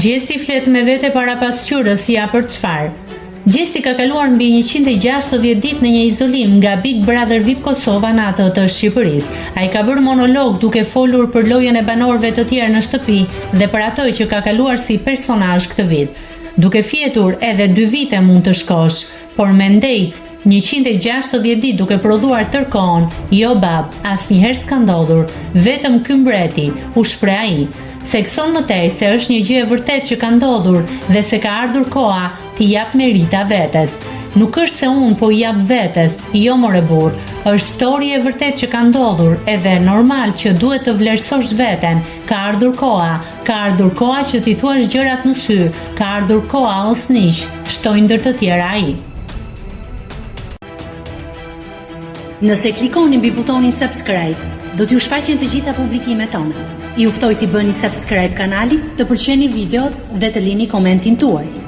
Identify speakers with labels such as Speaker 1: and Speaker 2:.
Speaker 1: Gjesti flet me vete para pasqyrës ja për çfarë. Gjesti ka kaluar mbi 160 ditë në një izolim nga Big Brother VIP Kosova në atë të Shqipërisë. Ai ka bërë monolog duke folur për lojën e banorëve të tjerë në shtëpi dhe për atë që ka kaluar si personazh këtë vit. Duke fjetur edhe 2 vite mund të shkosh, por me ndejt 160 ditë duke prodhuar tërkohën, jo bab, asnjëherë s'ka ndodhur, vetëm ky mbreti, u shpreh ai. Thekson më tej se është një gjë e vërtetë që ka ndodhur dhe se ka ardhur koha t'i jap merita vetes. Nuk është se unë po i jap vetes, jo more burr, është histori e vërtetë që ka ndodhur, edhe normal që duhet të vlerësosh veten. Ka ardhur koha që t'i thuash gjërat në sy, ka ardhur koha osniq, shtoi ndër të tjera ai.
Speaker 2: Nëse klikoni mbi butonin subscribe, do t'ju shfaqen të gjitha publikimet tona. Ju ftoj t'i bëni subscribe kanalit, të pëlqeni videot dhe të lini komentin tuaj.